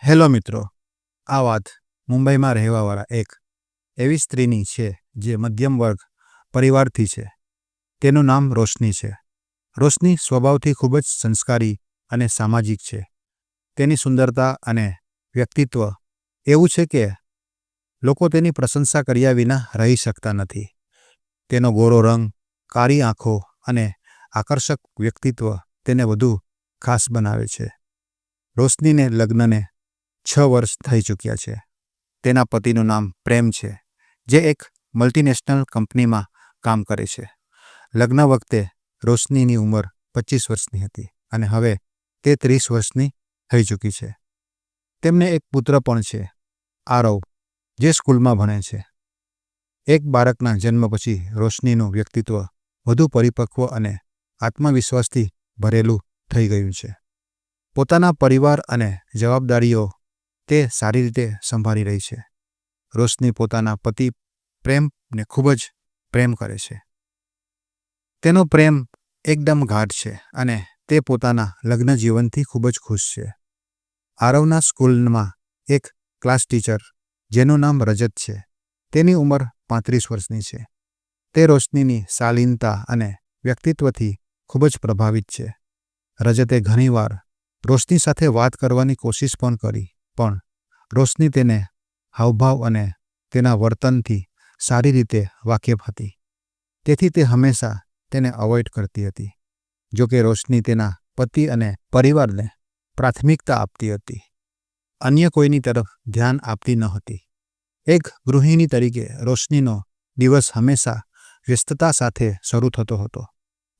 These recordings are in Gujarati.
હેલો મિત્રો, આ વાત મુંબઈમાં રહેવાવાળા એક એવી સ્ત્રીની છે જે મધ્યમ વર્ગ પરિવારથી છે. તેનું નામ રોશની છે. રોશની સ્વભાવથી ખૂબ જ સંસ્કારી અને સામાજિક છે. તેની સુંદરતા અને વ્યક્તિત્વ એવું છે કે લોકો તેની પ્રશંસા કર્યા વિના રહી શકતા નથી. તેનો ગોરો રંગ, કાળી આંખો અને આકર્ષક વ્યક્તિત્વ તેને વધુ ખાસ બનાવે છે. રોશનીને લગ્નને 6 વર્ષ થઈ ચૂક્યા છે. તેના પતિનું નામ પ્રેમ છે, જે એક મલ્ટીનેશનલ કંપનીમાં કામ કરે છે. લગ્ન વખતે રોશનીની ઉંમર 25 વર્ષની હતી અને હવે તે 30 વર્ષની થઈ ચૂકી છે. તેમને એક પુત્ર પણ છે, આરવ, જે સ્કૂલમાં ભણે છે. એક બાળકના જન્મ પછી રોશનીનું વ્યક્તિત્વ વધુ પરિપક્વ અને આત્મવિશ્વાસથી ભરેલું થઈ ગયું છે. પોતાના પરિવાર અને જવાબદારીઓ તે સારી રીતે સંભાળી રહી છે. રોશની પોતાના પતિ પ્રેમને ખૂબ જ પ્રેમ કરે છે. તેનો પ્રેમ એકદમ ગાઢ છે અને તે પોતાના લગ્ન જીવનથી ખૂબ જ ખુશ છે. આરવના સ્કૂલમાં એક ક્લાસ ટીચર, જેનું નામ રજત છે, તેની ઉંમર 35 વર્ષની છે. તે રોશનીની શાલીનતા અને વ્યક્તિત્વથી ખૂબ જ પ્રભાવિત છે. રજતે ઘણીવાર રોશની સાથે વાત કરવાની કોશિશ પણ કરી, પણ રોશની તેને હાવભાવ અને તેના વર્તનથી સારી રીતે વાકેફ હતી. તેથી તે હંમેશા તેને અવોઇડ કરતી હતી. જોકે રોશની તેના પતિ અને પરિવારને પ્રાથમિકતા આપતી હતી. અન્ય કોઈની તરફ ધ્યાન આપતી ન હતી. એક ગૃહિણી તરીકે રોશનીનો દિવસ હંમેશા વ્યસ્તતા સાથે શરૂ થતો હતો.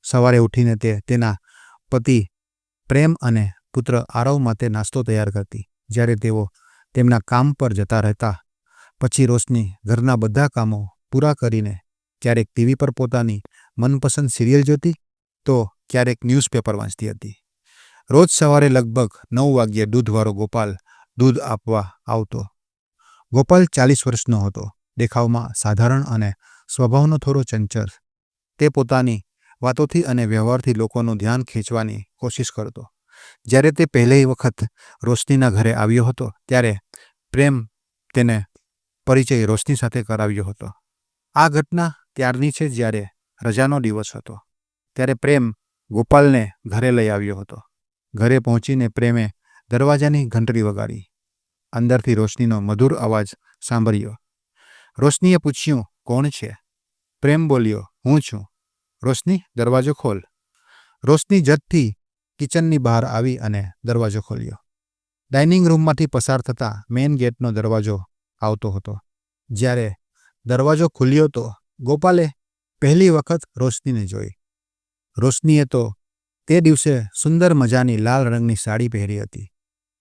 સવારે ઉઠીને તે તેના પતિ પ્રેમ અને પુત્ર આરવ માટે નાસ્તો તૈયાર કરતી. જ્યારે તેઓ તેમના કામ પર જતા રહેતા, પછી રોશની ઘરના બધા કામો પૂરા કરીને ક્યારેક ટીવી પર પોતાની મનપસંદ સિરિયલ જોતી, તો ક્યારેક ન્યૂઝપેપર વાંચતી હતી. રોજ સવારે લગભગ 9 વાગ્યે દૂધવાળો ગોપાલ દૂધ આપવા આવતો. ગોપાલ 40 વર્ષનો હતો, દેખાવમાં સાધારણ અને સ્વભાવનો થોડો ચંચળ. તે પોતાની વાતોથી અને વ્યવહારથી લોકોનું ધ્યાન ખેંચવાની કોશિશ કરતો. જ્યારે તે પહેલી વખત રોશનીના ઘરે આવ્યો હતો, ત્યારે પ્રેમ તેને પરિચય રોશની સાથે કરાવ્યો હતો. આ ઘટના ત્યારની છે જ્યારે રજાનો દિવસ હતો. ત્યારે પ્રેમ ગોપાલને ઘરે લઈ આવ્યો હતો. ઘરે પહોંચીને પ્રેમે દરવાજાની ઘંટડી વગાડી. અંદરથી રોશનીનો મધુર અવાજ સાંભળ્યો. રોશનીએ પૂછ્યું, કોણ છે? પ્રેમ બોલ્યો, હું છું. રોશની, દરવાજો ખોલ. રોશની ઝટથી કિચનની બહાર આવી અને દરવાજો ખોલ્યો. ડાઇનિંગ રૂમમાંથી પસાર થતા મેઇન ગેટનો દરવાજો આવતો હતો. જ્યારે દરવાજો ખુલ્યો તો ગોપાલે પહેલી વખત રોશનીને જોઈ. રોશનીએ તો તે દિવસે સુંદર મજાની લાલ રંગની સાડી પહેરી હતી.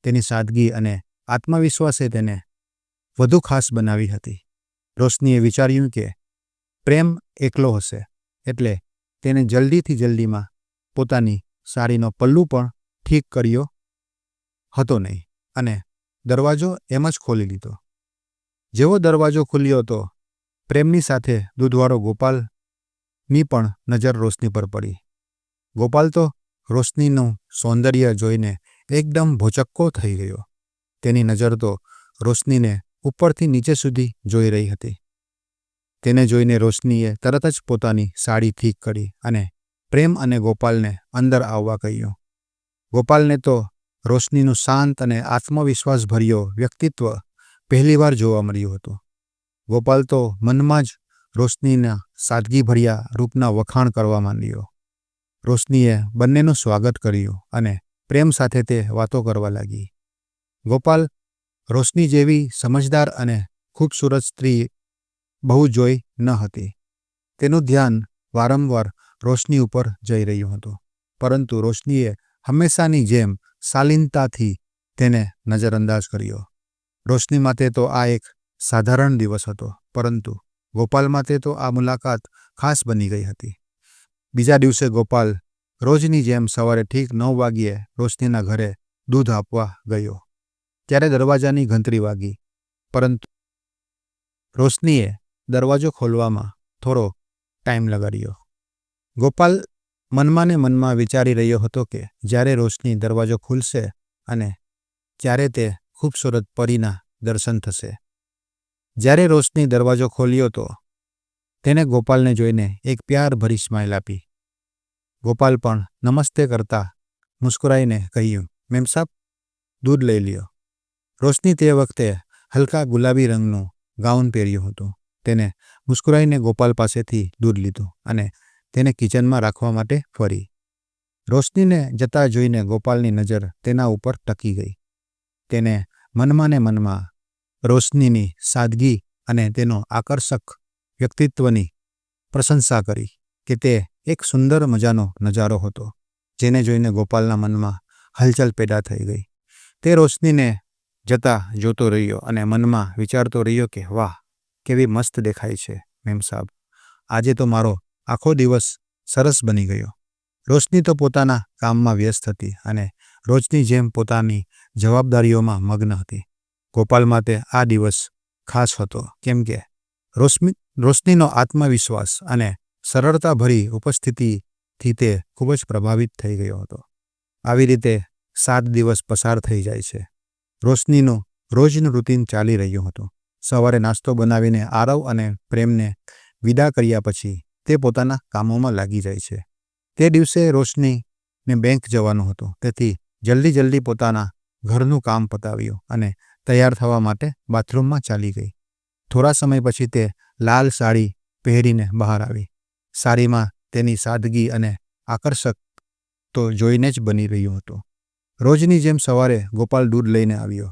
તેની સાદગી અને આત્મવિશ્વાસે તેને વધુ ખાસ બનાવી હતી. રોશનીએ વિચાર્યું કે પ્રેમ એકલો હશે, એટલે તેને જલ્દીમાં પોતાની સાડીનો પલ્લુ પણ ઠીક કર્યો હતો નહીં અને દરવાજો એમ જ ખોલી લીધો. જેવો દરવાજો ખુલ્યો તો પ્રેમની સાથે દૂધવાળો ગોપાલની પણ નજર રોશની પર પડી. ગોપાલ તો રોશનીનું સૌંદર્ય જોઈને એકદમ ભોચક્કો થઈ ગયો. તેની નજર તો રોશનીને ઉપરથી નીચે સુધી જોઈ રહી હતી. તેને જોઈને રોશનીએ તરત જ પોતાની સાડી ઠીક કરી અને પ્રેમ અને ગોપાલને અંદર આવવા કહ્યું. ગોપાલને તો રોશનીનું શાંત અને આત્મવિશ્વાસભર્યો વ્યક્તિત્વ પહેલીવાર જોવા મળ્યું હતું. ગોપાલ તો મનમાં જ રોશનીના સાદગીભર્યા રૂપના વખાણ કરવા માંડ્યો. રોશનીએ બંનેનું સ્વાગત કર્યું અને પ્રેમ સાથે તે વાતો કરવા લાગી. ગોપાલ રોશની જેવી સમજદાર અને ખૂબસૂરત સ્ત્રી બહુ જોઈ ન હતી. તેનું ધ્યાન વારંવાર રોશની ઉપર જઈ રહ્યું હતું, પરંતુ રોશનીએ હંમેશાની જેમ શાલીનતાથી તેને નજરઅંદાજ કર્યો. રોશની માટે તો આ એક સાધારણ દિવસ હતો, પરંતુ ગોપાલ માટે તો આ મુલાકાત ખાસ બની ગઈ હતી. બીજા દિવસે ગોપાલ રોજની જેમ સવારે ઠીક 9 વાગ્યે રોશનીના ઘરે દૂધ આપવા ગયો. ત્યારે દરવાજાની ઘંટડી વાગી, પરંતુ રોશનીએ દરવાજો ખોલવામાં થોડો ટાઈમ લગાડ્યો. ગોપાલ મનમાં ને મનમાં વિચારી રહ્યો હતો કે જ્યારે રોશની દરવાજો ખોલશે અને જ્યારે તે ખૂબસૂરત પરીના દર્શન થશે. જ્યારે રોશની દરવાજો ખોલ્યો તો તેને ગોપાલને જોઈને એક પ્યારભરી સ્માઇલ આપી. ગોપાલ પણ નમસ્તે કરતા મુસ્કરાઈને કહ્યું, મેમ સાબ, દૂધ લઈ લ્યો. રોશની તે વખતે હલકા ગુલાબી રંગનું ગાઉન પહેર્યું હતું. તેને મુસ્કરાઈને ગોપાલ પાસેથી દૂધ લીધું અને તેને કિચનમાં રાખવા માટે ફરી. રોશનીને જતા જોઈને ગોપાલની નજર તેના ઉપર ટકી ગઈ. તેને મનમાં ને મનમાં રોશનીની સાદગી અને તેનો આકર્ષક વ્યક્તિત્વની પ્રશંસા કરી કે તે એક સુંદર મજાનો નજારો હતો, જેને જોઈને ગોપાલના મનમાં હલચલ પેદા થઈ ગઈ. તે રોશનીને જતા જોતો રહ્યો અને મનમાં વિચારતો રહ્યો કે વાહ, કેવી મસ્ત દેખાય છે મેમ સાબ. આજે તો મારો આખો દિવસ સરસ બની ગયો. રોશની તો પોતાના કામમાં વ્યસ્ત હતી અને રોજની જેમ પોતાની જવાબદારીઓમાં મગ્ન હતી. ગોપાલ માટે આ દિવસ ખાસ હતો, કેમ કે રોશનીનો આત્મવિશ્વાસ અને સરળતાભરી ઉપસ્થિતિથી તે ખૂબ જ પ્રભાવિત થઈ ગયો હતો. આવી રીતે 7 દિવસ પસાર થઈ જાય છે. રોશનીનું રોજનું રૂટીન ચાલી રહ્યું હતું. સવારે નાસ્તો બનાવીને આરવ અને પ્રેમને વિદા કર્યા પછી તે પોતાના કામોમાં લાગી જાય છે. તે દિવસે રોશનીને બેંક જવાનું હતું, તેથી જલ્દી પોતાના ઘરનું કામ પતાવ્યું અને તૈયાર થવા માટે બાથરૂમમાં ચાલી ગઈ. થોડા સમય પછી તે લાલ સાડી પહેરીને બહાર આવી. સાડીમાં તેની સાદગી અને આકર્ષક તો જોઈને જ બની રહ્યું હતું. રોજની જેમ સવારે ગોપાલ દૂધ લઈને આવ્યો.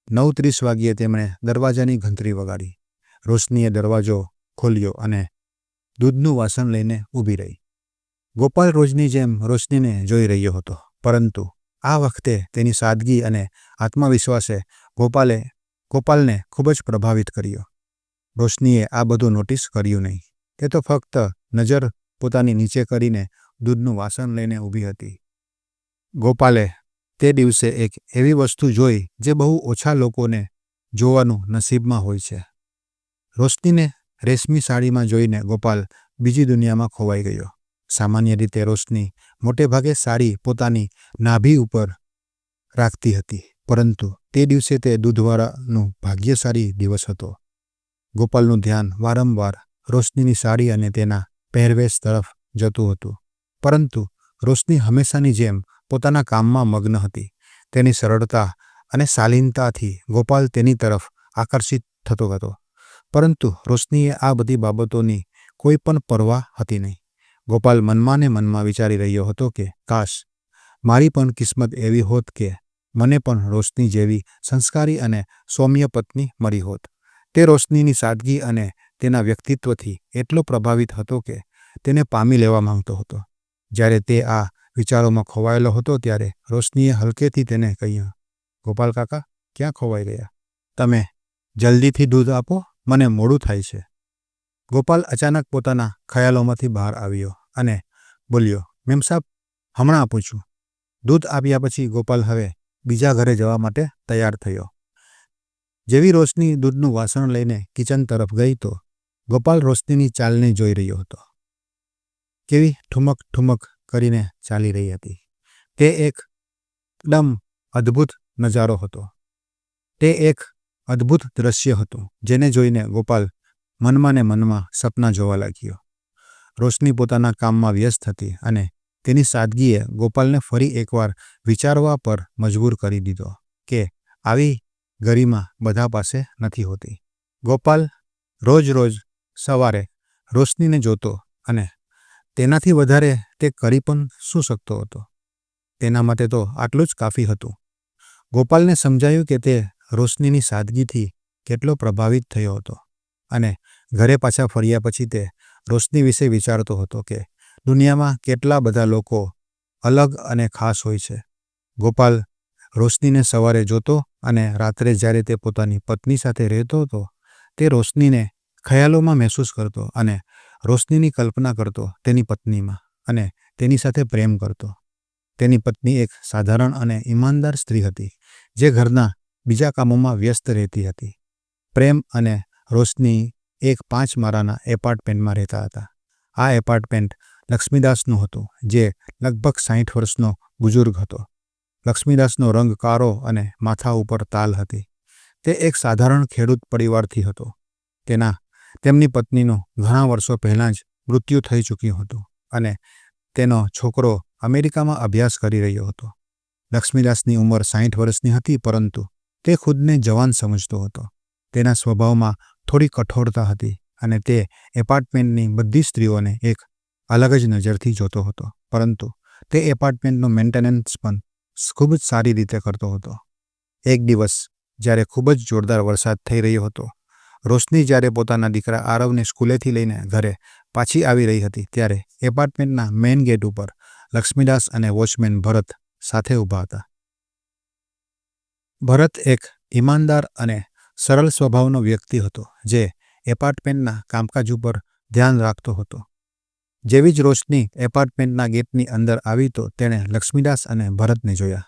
9:30 વાગ્યે તેમણે દરવાજાની ઘંટડી વગાડી. રોશનીએ દરવાજો ખોલ્યો અને દૂધનું વાસણ લઈને ઊભી રહી. ગોપાલ રોજની જેમ રોશનીને જોઈ રહ્યો હતો, પરંતુ આ વખતે તેની સાદગી અને આત્મવિશ્વાસે ગોપાલને ખૂબ જ પ્રભાવિત કર્યો. રોશનીએ આ બધું નોટિસ કર્યું નહીં. તે તો ફક્ત નજર પોતાની નીચે કરીને દૂધનું વાસણ લઈને ઊભી હતી. ગોપાલે તે દિવસે એક એવી વસ્તુ જોઈ જે બહુ ઓછા લોકોને જોવાનું નસીબમાં હોય છે. રોશનીને રેશમી સાડીમાં જોઈને ગોપાલ બીજી દુનિયામાં ખોવાઈ ગયો. સામાન્ય રીતે રોશની મોટેભાગે સાડી પોતાની નાભી ઉપર રાખતી હતી, પરંતુ તે દિવસે તે દૂધવાળાનું ભાગ્યશાળી દિવસ હતો. ગોપાલનું ધ્યાન વારંવાર રોશનીની સાડી અને તેના પહેરવેશ તરફ જતું હતું, પરંતુ રોશની હંમેશાની જેમ પોતાના કામમાં મગ્ન હતી. તેની સરળતા અને શાલીનતાથી ગોપાલ તેની તરફ આકર્ષિત થતો હતો, પરંતુ રોશનીએ આ બધી બાબતોની કોઈ પણ પરવા હતી નહીં. ગોપાલ મનમાં ને મનમાં વિચારી રહ્યો હતો કે કાશ મારી પણ કિસ્મત એવી હોત કે મને પણ રોશની જેવી સંસ્કારી અને સૌમ્ય પત્ની મળી હોત. તે રોશનીની સાદગી અને તેના વ્યક્તિત્વથી એટલો પ્રભાવિત હતો કે તેને પામી લેવા માંગતો હતો. જ્યારે તે આ વિચારોમાં ખોવાયેલો હતો ત્યારે રોશનીએ હલકેથી તેને કહ્યું, ગોપાલ કાકા, ક્યાં ખોવાઈ ગયા? તમે જલ્દીથી દૂધ આપો, મને મોડું થાય છે. ગોપાલ અચાનક પોતાના ખયાલોમાંથી બહાર આવ્યો અને બોલ્યો, મેમ સાબ, હમણાં આપું છું. દૂધ આપ્યા પછી ગોપાલ હવે બીજા ઘરે જવા માટે તૈયાર થયો. જેવી રોશની દૂધનું વાસણ લઈને કિચન તરફ ગઈ તો ગોપાલ રોશનીની ચાલને જોઈ રહ્યો હતો. કેવી ઠુમક કરીને ચાલી રહી હતી. તે એકદમ અદ્ભુત નજારો હતો. તે એક અદ્ભુત દ્રશ્ય હતું, જેને જોઈને ગોપાલ મનમાં ને મનમાં સપના જોવા લાગ્યો. રોશની પોતાના કામમાં વ્યસ્ત હતી અને તેની સાદગીએ ગોપાલને ફરી એકવાર વિચારવા પર મજબૂર કરી દીધો કે આવી ગરિમા બધા પાસે નથી હોતી. ગોપાલ રોજ સવારે રોશનીને જોતો અને તેનાથી વધારે તે કરી પણ શું શકતો હતો. તેના માટે તો આટલું જ કાફી હતું. ગોપાલને સમજાયું કે તે રોશનીની સાદગીથી કેટલો પ્રભાવિત થયો હતો અને ઘરે પાછા ફર્યા પછી તે રોશની વિશે વિચારતો હતો કે દુનિયામાં કેટલા બધા લોકો અલગ અને ખાસ હોય છે. ગોપાલ રોશનીને સવારે જોતો અને રાત્રે જ્યારે તે પોતાની પત્ની સાથે રહેતો હતો, તે રોશનીને ખયાલોમાં મહેસૂસ કરતો અને રોશનીની કલ્પના કરતો તેની પત્નીમાં અને તેની સાથે પ્રેમ કરતો. તેની પત્ની એક સાધારણ અને ઈમાનદાર સ્ત્રી હતી, જે ઘરના બીજા કામોમાં વ્યસ્ત રહેતી હતી. પ્રેમ અને રોશની એક 5 માળાના એપાર્ટમેન્ટમાં રહેતા હતા. આ એપાર્ટમેન્ટ લક્ષ્મીદાસનું હતું, જે લગભગ 60 વર્ષનો બુઝુર્ગ હતો. લક્ષ્મીદાસનો રંગ કાળો અને માથા ઉપર તાલ હતી. તે એક સાધારણ ખેડૂત પરિવારથી હતો. તેમની પત્નીનું ઘણા વર્ષો પહેલાં જ મૃત્યુ થઈ ચૂક્યું હતું અને તેનો છોકરો અમેરિકામાં અભ્યાસ કરી રહ્યો હતો. લક્ષ્મીદાસની ઉંમર 60 વર્ષની હતી, પરંતુ તે ખુદને જવાન સમજતો હતો. તેના સ્વભાવમાં થોડી કઠોરતા હતી અને તે એપાર્ટમેન્ટની બધી સ્ત્રીઓને એક અલગ જ નજરથી જોતો હતો. પરંતુ તે એપાર્ટમેન્ટનું મેન્ટેનન્સ પણ ખૂબ જ સારી રીતે કરતો હતો. એક દિવસ જ્યારે ખૂબ જ જોરદાર વરસાદ થઈ રહ્યો હતો, રોશની જ્યારે પોતાના દીકરા આરવને સ્કૂલેથી લઈને ઘરે પાછી આવી રહી હતી, ત્યારે એપાર્ટમેન્ટના મેઇન ગેટ ઉપર લક્ષ્મીદાસ અને વોચમેન ભરત સાથે ઊભા હતા. ભરત એક ઈમાનદાર અને સરળ સ્વભાવનો વ્યક્તિ હતો, જે એપાર્ટમેન્ટના કામકાજ ઉપર ધ્યાન રાખતો હતો. જેવી જ રોશની એપાર્ટમેન્ટના ગેટની અંદર આવી તો તેણે લક્ષ્મીદાસ અને ભરતને જોયા.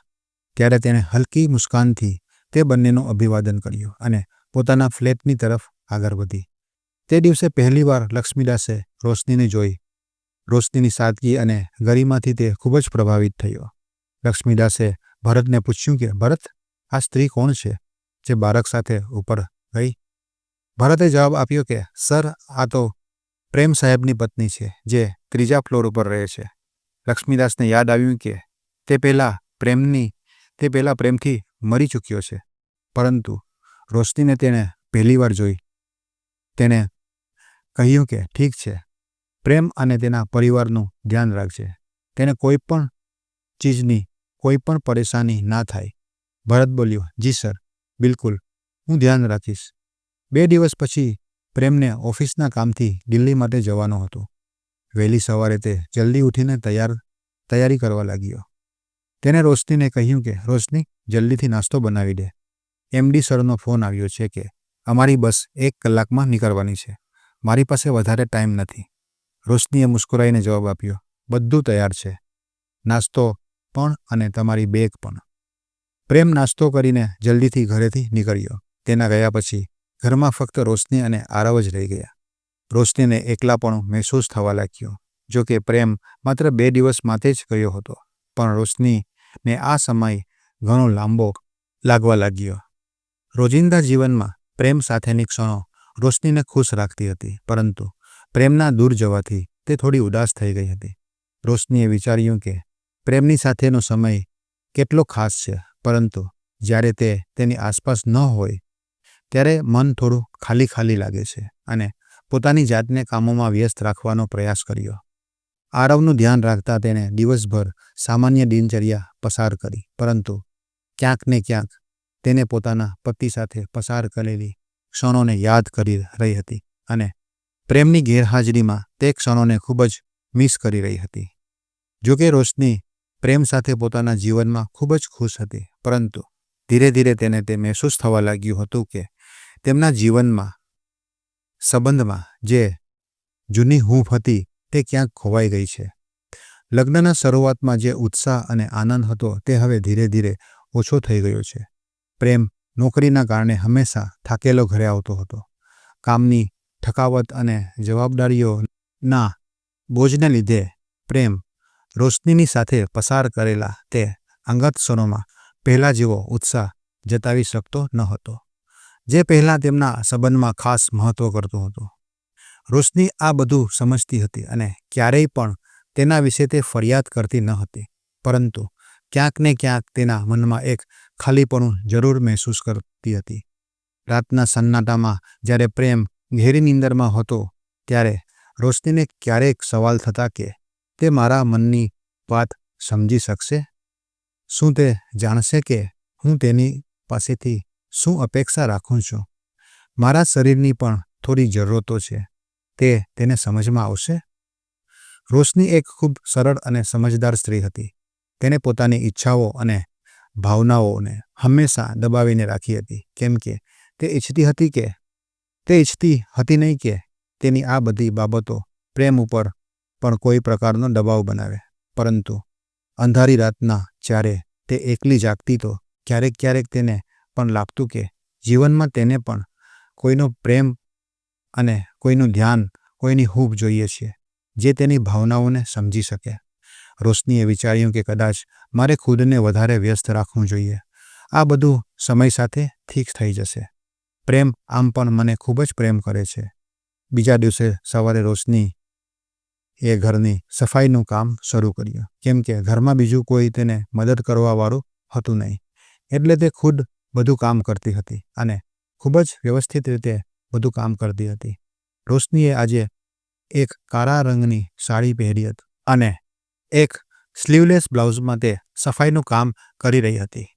ત્યારે તેણે હલકી મુસ્કાનથી તે બંનેનું અભિવાદન કર્યું અને પોતાના ફ્લેટની તરફ આગળ વધી. તે દિવસે પહેલીવાર લક્ષ્મીદાસે રોશનીને જોઈ. રોશનીની સાદગી અને ગરિમાથી તે ખૂબ જ પ્રભાવિત થયો. લક્ષ્મીદાસે ભરતને પૂછ્યું કે, ભરત, આ સ્ત્રી કોણ છે જે બાળક સાથે ઉપર ગઈ? ભરતે જવાબ આપ્યો કે, સર, આ તો પ્રેમ સાહેબની પત્ની છે, જે 3જા ફ્લોર ઉપર રહે છે. લક્ષ્મીદાસને યાદ આવ્યું કે તે પહેલા પ્રેમથી મરી ચૂક્યો છે, પરંતુ રોશનીને તેણે પહેલીવાર જોઈ. તેણે કહ્યું કે ઠીક છે, પ્રેમ અને તેના પરિવારનું ધ્યાન રાખજે. તેને કોઈ પણ ચીજની કોઈ પણ પરેશાની ના થાય. ભરત બોલ્યો, જી સર, બિલકુલ, હું ધ્યાન રાખીશ. 2 દિવસ પછી પ્રેમને ઓફિસના કામથી દિલ્હી માટે જવાનો હતો. વહેલી સવારે તે જલ્દી ઉઠીને તૈયારી કરવા લાગ્યો. તેણે રોશનીને કહ્યું કે, રોશની, જલ્દીથી નાસ્તો બનાવી દે. MD સરનો ફોન આવ્યો છે કે અમારી બસ 1 કલાકમાં નીકળવાની છે. મારી પાસે વધારે ટાઈમ નથી. રોશનીએ મુસ્કરાઈને જવાબ આપ્યો, બધું તૈયાર છે, નાસ્તો પણ અને તમારી બેગ પણ. પ્રેમ નાસ્તો કરીને જલ્દીથી ઘરેથી નીકળ્યો. તેના ગયા પછી ઘરમાં ફક્ત રોશની અને આરવ જ રહી ગયા. રોશનીને એકલાપણું મહેસૂસ થવા લાગ્યો. જો કે પ્રેમ માત્ર 2 દિવસ માટે જ ગયો હતો, પણ રોશનીને આ સમય ઘણો લાંબો લાગવા લાગ્યો. રોજિંદા જીવનમાં પ્રેમ સાથેની ક્ષણો રોશનીને ખુશ રાખતી હતી, પરંતુ પ્રેમના દૂર જવાથી તે થોડી ઉદાસ થઈ ગઈ હતી. રોશનીએ વિચાર્યું કે પ્રેમની સાથેનો સમય કેટલો ખાસ છે, પરંતુ જ્યારે તે તેની આસપાસ ન હોય ત્યારે મન થોડું ખાલી ખાલી લાગે છે અને પોતાની જાતને કામોમાં વ્યસ્ત રાખવાનો પ્રયાસ કર્યો. આરવનું ધ્યાન રાખતા તેણે દિવસભર સામાન્ય દિનચર્યા પસાર કરી, પરંતુ ક્યાંક ને ક્યાંક તેને પોતાના પતિ સાથે પસાર કરેલી ક્ષણોને યાદ કરી રહી હતી અને પ્રેમની ગેરહાજરીમાં તે ક્ષણોને ખૂબ જ મિસ કરી રહી હતી. જોકે રોશની પ્રેમ સાથે પોતાના જીવનમાં ખૂબ જ ખુશ હતી, પરંતુ ધીરે ધીરે તેને તે મહેસૂસ થવા લાગ્યું હતું કે તેમના સંબંધમાં જે જૂની હૂંફ હતી તે ક્યાંક ખોવાઈ ગઈ છે. લગ્નના શરૂઆતમાં જે ઉત્સાહ અને આનંદ હતો તે હવે ધીરે ધીરે ઓછો થઈ ગયો છે. પ્રેમ નોકરીના કારણે હંમેશા થાકેલો ઘરે આવતો હતો. કામની થકાવટ અને જવાબદારીઓના બોજને લીધે પ્રેમ રોશનીની સાથે પસાર કરેલા તે અંગત ક્ષણોમાં પહેલા જેવો ઉત્સાહ જતાવી શકતો ન હતો, જે પહેલાં તેમના સંબંધમાં ખાસ મહત્વ કરતો હતો. રોશની આ બધું સમજતી હતી અને ક્યારેય પણ તેના વિશે તે ફરિયાદ કરતી ન હતી, પરંતુ ક્યાંક ને ક્યાંક તેના મનમાં એક ખાલીપણું જરૂર મહેસૂસ કરતી હતી. રાતના સન્નાટામાં જ્યારે પ્રેમ ઘેરી નીંદરમાં હતો, ત્યારે રોશનીને ક્યારેક સવાલ થતા કે તે મારા મનની વાત સમજી શકશે? શું તે જાણશે કે હું તેની પાસેથી શું અપેક્ષા રાખું છું? મારા શરીરની પણ થોડી જરૂરતો છે, તે તેને સમજમાં આવશે? રોશની એક ખૂબ સરળ અને સમજદાર સ્ત્રી હતી. તેને પોતાની ઈચ્છાઓ અને ભાવનાઓને હંમેશા દબાવીને રાખી હતી, કેમ કે તે ઈચ્છતી હતી નહીં કે તેની આ બધી બાબતો પ્રેમ ઉપર પણ કોઈ પ્રકારનો દબાવ બનાવે. પરંતુ અંધારી રાતના જ્યારે તે એકલી જાગતી તો ક્યારેક તેને પણ લાગતું કે જીવનમાં તેને પણ કોઈનો પ્રેમ અને કોઈનું ધ્યાન, કોઈની હૂંફ જોઈએ છે, જે તેની ભાવનાઓને સમજી શકે. રોશનીએ વિચાર્યું કે કદાચ મારે ખુદને વધારે વ્યસ્ત રાખવું જોઈએ. આ બધું સમય સાથે ઠીક થઈ જશે. પ્રેમ આમ પણ મને ખૂબ જ પ્રેમ કરે છે. બીજા દિવસે સવારે રોશની એ ઘરની સફાઈનું કામ શરૂ કર્યું, કેમ કે ઘરમાં બીજું કોઈ તેને મદદ કરવાવાળું હતું નહીં. એટલે તે ખુદ બધું કામ કરતી હતી અને ખૂબ જ વ્યવસ્થિત રીતે બધું કામ કરતી હતી. રોશનીએ આજે એક કાળા રંગની સાડી પહેરી હતી અને એક સ્લીવલેસ બ્લાઉઝમાં તે સફાઈનું કામ કરી રહી હતી.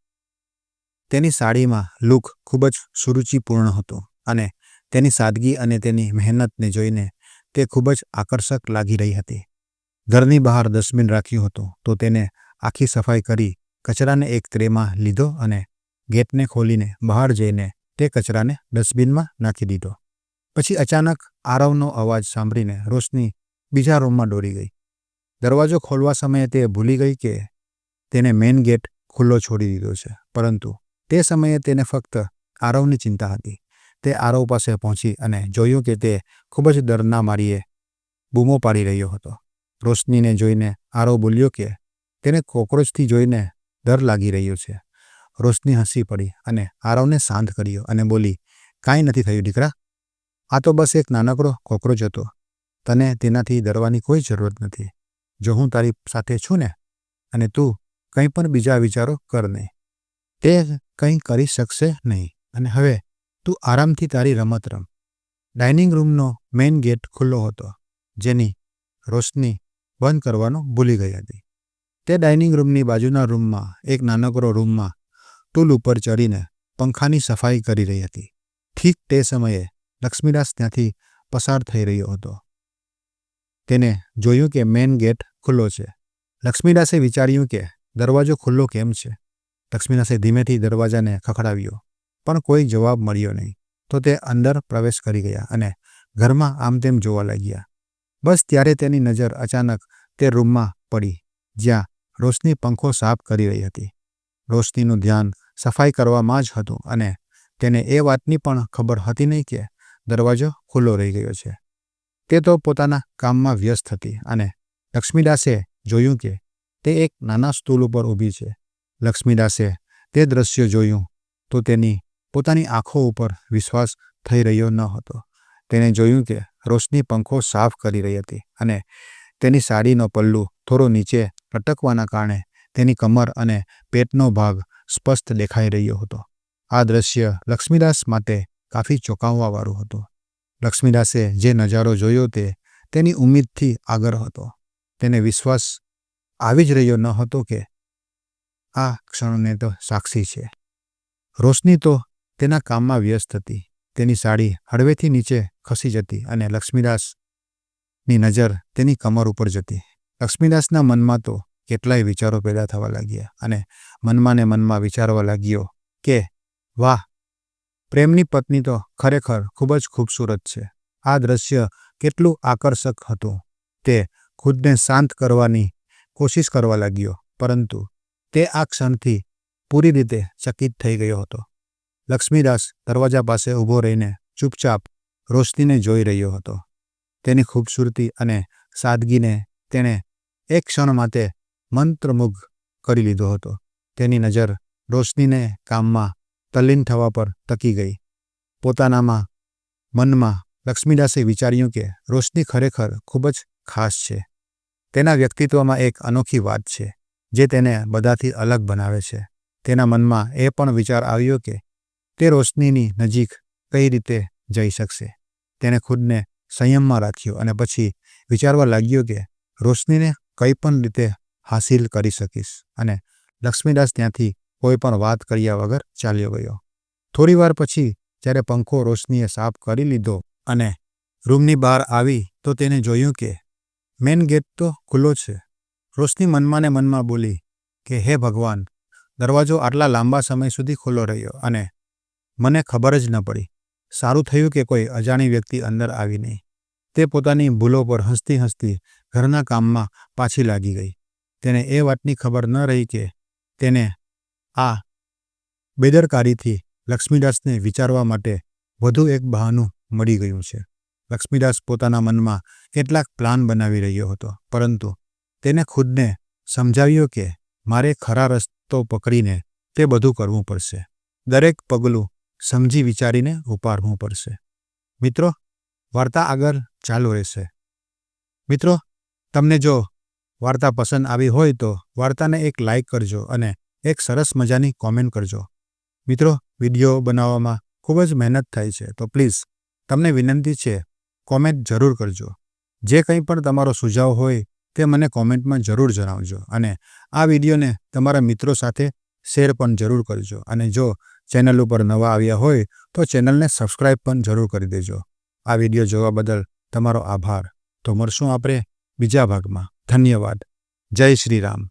તેની સાડીમાં લુક ખૂબ જ સુરુચિપૂર્ણ હતું અને તેની સાદગી અને તેની મહેનતને જોઈને તે ખૂબ જ આકર્ષક લાગી રહી હતી. ઘરની બહાર ડસ્ટબિન રાખ્યું હતું તો તેને આખી સફાઈ કરી કચરાને એક ટ્રેમાં લીધો અને ગેટને ખોલીને બહાર જઈને તે કચરાને ડસ્ટબિનમાં નાખી દીધો. પછી અચાનક આરવનો અવાજ સાંભળીને રોશની બીજા રૂમમાં દોડી ગઈ. દરવાજો ખોલવા સમયે તે ભૂલી ગઈ કે તેને મેઇન ગેટ ખુલ્લો છોડી દીધો છે, પરંતુ તે સમયે તેને ફક્ત આરવની ચિંતા હતી. તે આરવ પાસે પહોંચી અને જોયું કે તે ખૂબ જ ડરના મારીએ બૂમો પાડી રહ્યો હતો. રોશનીને જોઈને આરવ બોલ્યો કે તેને કોકરોચથી જોઈને ડર લાગી રહ્યો છે. રોશની હસી પડી અને આરવને શાંત કર્યો અને બોલી, કાંઈ નથી થયું દીકરા, આ તો બસ એક નાનકડો કોકરોચ હતો. તને તેનાથી ડરવાની કોઈ જરૂરત નથી. જો હું તારી સાથે છું ને, અને તું કંઈ પણ બીજા વિચારો કર નહીં, તે કંઈ કરી શકશે નહીં. અને હવે તું આરામથી તારી રમત રમ. ડાઇનિંગ રૂમનો મેઇન ગેટ ખુલ્લો હતો, જેની રોશની બંધ કરવાનું ભૂલી ગઈ હતી. તે ડાઇનિંગ રૂમની બાજુના રૂમમાં એક નાનકડો રૂમમાં ટૂલ ઉપર ચડીને પંખાની સફાઈ કરી રહી હતી. ઠીક તે સમયે લક્ષ્મીદાસ ત્યાંથી પસાર થઈ રહ્યો હતો. તેને જોયું કે મેઇન ગેટ ખુલ્લો છે. લક્ષ્મીદાસે વિચાર્યું કે દરવાજો ખુલ્લો કેમ છે. લક્ષ્મીદાસે ધીમેથી દરવાજાને ખખડાવ્યો, પણ કોઈ જવાબ મળ્યો નહીં. તો તે અંદર પ્રવેશ કરી ગયા અને ઘરમાં આમ તેમ જોવા લાગ્યા. બસ ત્યારે તેની નજર અચાનક તે રૂમમાં પડી જ્યાં રોશની પંખો સાફ કરી રહી હતી. રોશનીનું ધ્યાન સફાઈ કરવામાં જ હતું અને તેને એ વાતની પણ ખબર હતી નહીં કે દરવાજો ખુલ્લો રહી ગયો છે. તે તો પોતાના કામમાં વ્યસ્ત હતી અને લક્ષ્મીદાસે જોયું કે તે એક નાના સ્ટૂલ ઉપર ઊભી છે. લક્ષ્મીદાસે તે દૃશ્ય જોયું તો તેની પોતાની આંખો ઉપર વિશ્વાસ થઈ રહ્યો ન હતો. તેને જોયું કે રોશની પંખો સાફ કરી રહી હતી અને તેની સાડીનો પલ્લુ થોડો નીચે લટકવાના કારણે તેની કમર અને પેટનો ભાગ સ્પષ્ટ દેખાઈ રહ્યો હતો. આ દ્રશ્ય લક્ષ્મીદાસ માટે કાફી ચોંકાવવાવાળું હતું. લક્ષ્મીદાસે જે નજારો જોયો તે તેની ઉમ્મીદથી આગળ હતો. તેને વિશ્વાસ આવી જ રહ્યો ન હતો કે આ ક્ષણને તો સાક્ષી છે. રોશની તો તેના કામમાં વ્યસ્ત હતી. તેની સાડી હળવેથી નીચે ખસી જતી અને લક્ષ્મીદાસની નજર તેની કમર ઉપર જતી. લક્ષ્મીદાસના મનમાં તો કેટલાય વિચારો પેદા થવા લાગ્યા અને મનમાં ને મનમાં વિચારવા લાગ્યો કે વાહ, પ્રેમની પત્ની તો ખરેખર ખૂબ જ ખૂબસૂરત છે. આ દ્રશ્ય કેટલું આકર્ષક હતું. તે ખુદને શાંત કરવાની કોશિશ કરવા લાગ્યો, પરંતુ તે આ ક્ષણથી પૂરી રીતે ચકિત થઈ ગયો હતો. લક્ષ્મીદાસ દરવાજા પાસે ઊભો રહીને ચૂપચાપ રોશનીને જોઈ રહ્યો હતો. તેની ખૂબસૂરતી અને સાદગીને તેણે એક ક્ષણ માટે મંત્રમુગ્ધ કરી લીધો હતો. તેની નજર રોશનીને કામમાં તલ્લીન થવા પર ટકી ગઈ. પોતાનામાં મનમાં લક્ષ્મીદાસે વિચાર્યું કે રોશની ખરેખર ખૂબ જ ખાસ છે. તેના વ્યક્તિત્વમાં એક અનોખી વાત છે જે તેને બધાથી અલગ બનાવે છે. તેના મનમાં એ પણ વિચાર આવ્યો કે તે રોશનીની નજીક કઈ રીતે જઈ શકશે. તેણે ખુદને સંયમમાં રાખ્યો અને પછી વિચારવા લાગ્યો કે રોશનીને કંઈ પણ રીતે હાસિલ કરી શકીશ. અને લક્ષ્મીદાસ ત્યાંથી કોઈ પણ વાત કર્યા વગર ચાલ્યો ગયો. થોડીવાર પછી જ્યારે પંખો રોશનીએ સાફ કરી લીધો અને રૂમની બહાર આવી તો તેને જોયું કે મેઇન ગેટ તો ખુલ્લો છે. રોશની મનમાં ને મનમાં બોલી કે હે ભગવાન, દરવાજો આટલા લાંબા સમય સુધી ખુલ્લો રહ્યો અને મને ખબર જ ન પડી. સારું થયું કે કોઈ અજાણી વ્યક્તિ અંદર આવી નહીં. તે પોતાની ભૂલો પર હસતી હસતી ઘરના કામમાં પાછી લાગી ગઈ. તેને એ વાતની ખબર ન રહી કે તેને આ બેદરકારીથી લક્ષ્મીદાસને વિચારવા માટે વધુ એક બહાનું મળી ગયું છે. લક્ષ્મીદાસ પોતાના મનમાં કેટલાક પ્લાન બનાવી રહ્યો હતો, પરંતુ તેને ખુદને સમજાવ્યો કે મારે ખરા રસ્તો પકડીને તે બધું કરવું પડશે. દરેક પગલું સમજી વિચારીને ઉપાડવું પડશે. મિત્રો, વાર્તા આગળ ચાલુ રહેશે. મિત્રો, તમને જો વાર્તા પસંદ આવી હોય તો વાર્તાને એક લાઈક કરજો અને એક સરસ મજાની કોમેન્ટ કરજો. મિત્રો, વિડીયો બનાવવામાં ખૂબ જ મહેનત થાય છે, તો પ્લીઝ તમને વિનંતી છે, કોમેન્ટ જરૂર કરજો. જે કંઈ પણ તમારો સુઝાવ હોય તે મને કોમેન્ટમાં જરૂર જણાવજો અને આ વિડીયોને તમારા મિત્રો સાથે શેર પણ જરૂર કરજો. અને જો ચેનલ ઉપર નવા આવ્યા હોય તો ચેનલને સબસ્ક્રાઈબ પણ જરૂર કરી દેજો. આ વિડીયો જોવા બદલ તમારો આભાર. તો મળશું આપણે બીજા ભાગમાં. ધન્યવાદ. જય શ્રી રામ.